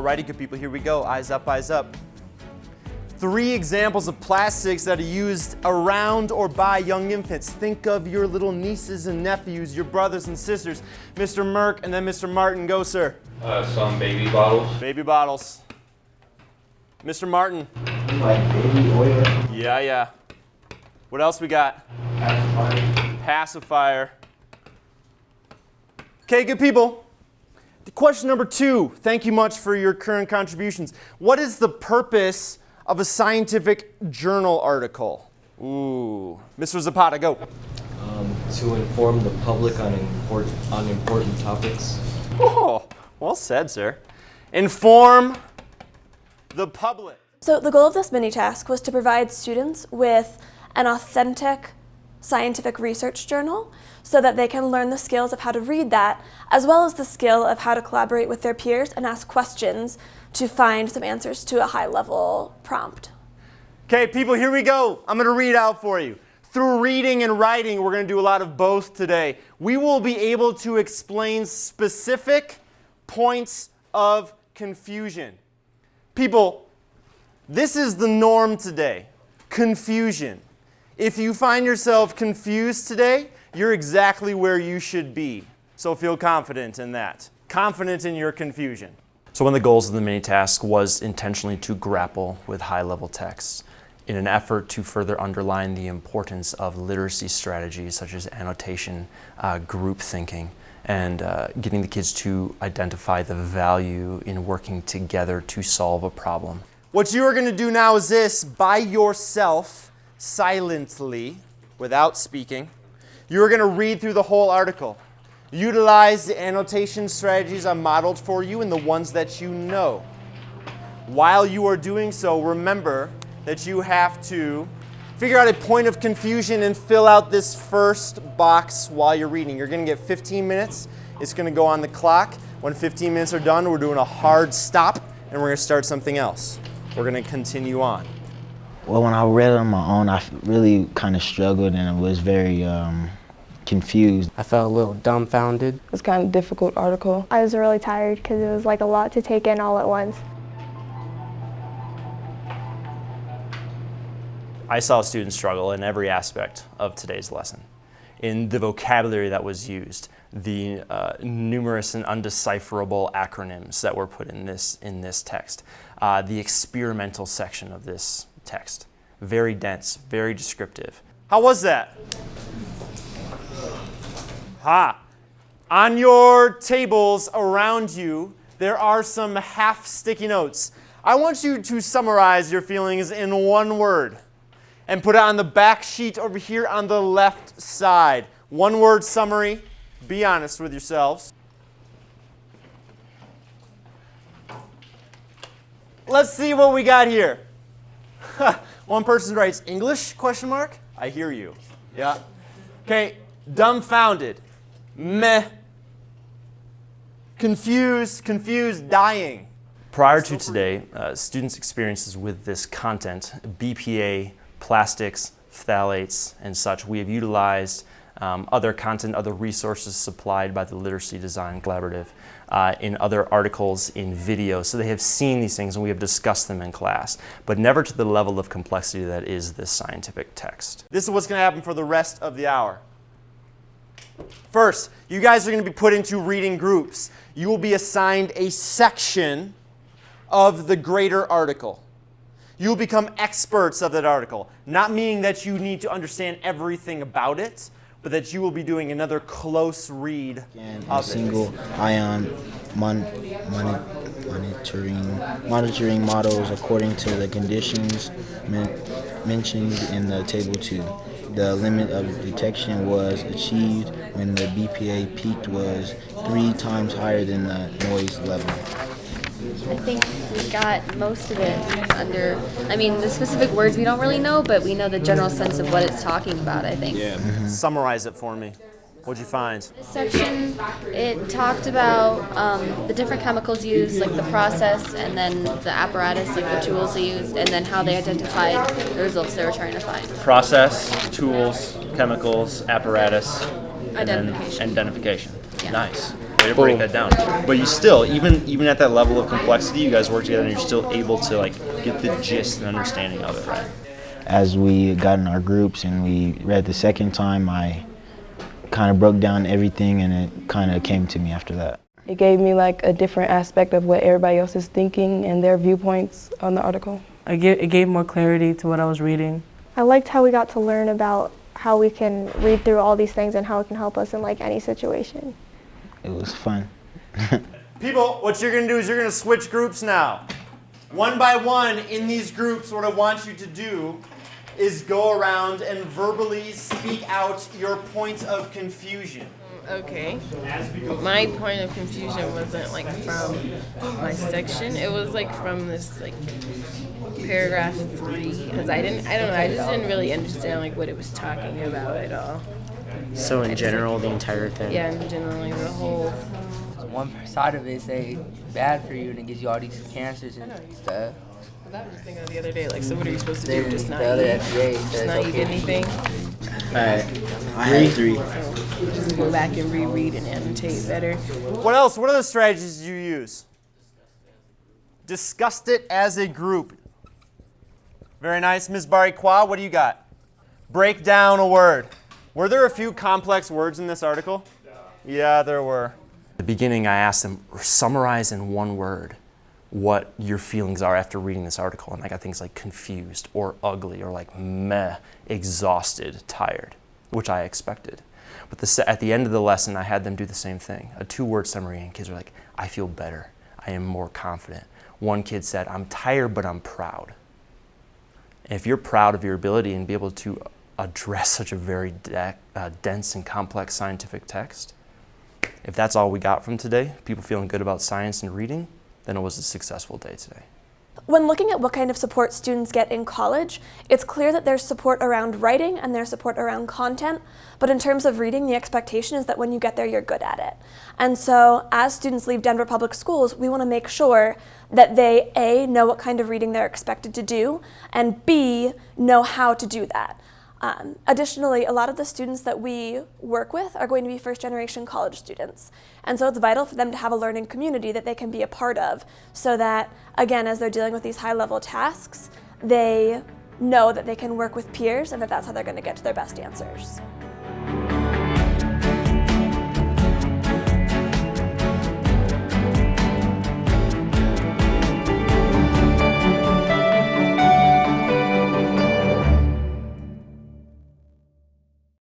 Alrighty, good people, here we go. Eyes up, eyes up. 3 examples of plastics that are used around or by young infants. Think of your little nieces and nephews, your brothers and sisters. Mr. Merck and then Mr. Martin. Go, sir. Some baby bottles. Baby bottles. Mr. Martin. Like baby oil. Yeah. What else we got? Pacifier. Okay, good people. Question number 2. Thank you much for your current contributions. What is the purpose of a scientific journal article? Ooh. Mr. Zapata, go. To inform the public on important topics. Oh, well said, sir. Inform the public. So the goal of this mini-task was to provide students with an authentic scientific research journal so that they can learn the skills of how to read that, as well as the skill of how to collaborate with their peers and ask questions to find some answers to a high-level prompt. Okay, people, here we go. I'm going to read out for you. Through reading and writing, we're going to do a lot of both today. We will be able to explain specific points of confusion. People, this is the norm today. Confusion. If you find yourself confused today, you're exactly where you should be. So feel confident in that. Confident in your confusion. So one of the goals of the mini-task was intentionally to grapple with high-level texts in an effort to further underline the importance of literacy strategies such as annotation, group thinking, and getting the kids to identify the value in working together to solve a problem. What you are going to do now is this: by yourself, silently, without speaking, you're going to read through the whole article. Utilize the annotation strategies I modeled for you and the ones that you know. While you are doing so, remember that you have to figure out a point of confusion and fill out this first box while you're reading. You're going to get 15 minutes. It's going to go on the clock. When 15 minutes are done, we're doing a hard stop and we're going to start something else. We're going to continue on. Well, when I read it on my own, I really kind of struggled and was very confused. I felt a little dumbfounded. It was kind of a difficult article. I was really tired because it was like a lot to take in all at once. I saw students struggle in every aspect of today's lesson. In the vocabulary that was used, the numerous and undecipherable acronyms that were put in this text, the experimental section of this text. Very dense, very descriptive. How was that? On your tables around you, there are some half sticky notes. I want you to summarize your feelings in one word and put it on the back sheet over here on the left side. One word summary. Be honest with yourselves. Let's see what we got here. One person writes English, question mark. I hear you. Yeah. Okay, dumbfounded. Meh. Confused, dying. Prior to today, students' experiences with this content, BPA, plastics, phthalates, and such, we have utilized other content, other resources supplied by the Literacy Design Collaborative in other articles, in videos. So they have seen these things and we have discussed them in class, but never to the level of complexity that is this scientific text. This is what's going to happen for the rest of the hour. First, you guys are going to be put into reading groups. You will be assigned a section of the greater article. You will become experts of that article, not meaning that you need to understand everything about it, but that you will be doing another close read of single ion monitoring models according to the conditions mentioned in the table 2. The limit of detection was achieved when the BPA peaked was 3 times higher than the noise level. I think we got most of it under, the specific words we don't really know, but we know the general sense of what it's talking about, I think. Yeah. Summarize it for me. What'd you find? This section, it talked about the different chemicals used, like the process, and then the apparatus, like the tools they used, and then how they identified the results they were trying to find. Process, tools, chemicals, apparatus, Identification. And then identification. Yeah. Nice. Way to break that down. But you still, even at that level of complexity, you guys work together and you're still able to like get the gist and understanding of it, right? As we got in our groups and we read the second time, I kind of broke down everything and it kind of came to me after that. It gave me like a different aspect of what everybody else is thinking and their viewpoints on the article. It gave more clarity to what I was reading. I liked how we got to learn about how we can read through all these things and how it can help us in like any situation. It was fun. People, what you're gonna do is you're gonna switch groups now. One by one in these groups, what I want you to do is go around and verbally speak out your points of confusion. Okay. My point of confusion wasn't like from my section. It was like from this like paragraph 3 because I don't know. I just didn't really understand like what it was talking about at all. So in general, the entire thing? Yeah, in general, like the whole. One side of it say bad for you and it gives you all these cancers and stuff. I was just thinking the other day, like, so what are you supposed to do? Then Just not the other eat? FDA Just says, not eat okay. anything? I had 3. So just go back and reread and annotate better. What else? What other strategies did you use? Discussed it as a group. Very nice. Ms. Barikwa, what do you got? Break down a word. Were there a few complex words in this article? Yeah, there were. At the beginning, I asked them, summarize in one word what your feelings are after reading this article. And I got things like confused or ugly or like meh, exhausted, tired, which I expected. But at the end of the lesson, I had them do the same thing, a 2-word summary, and kids were like, I feel better. I am more confident. One kid said, I'm tired, but I'm proud. And if you're proud of your ability and be able to address such a very dense and complex scientific text, if that's all we got from today, people feeling good about science and reading, then it was a successful day today. When looking at what kind of support students get in college, it's clear that there's support around writing and there's support around content, but in terms of reading, the expectation is that when you get there, you're good at it. And so as students leave Denver Public Schools, we want to make sure that they, A, know what kind of reading they're expected to do, and B, know how to do that. Additionally, a lot of the students that we work with are going to be first-generation college students. And so it's vital for them to have a learning community that they can be a part of so that, again, as they're dealing with these high-level tasks, they know that they can work with peers and that that's how they're going to get to their best answers.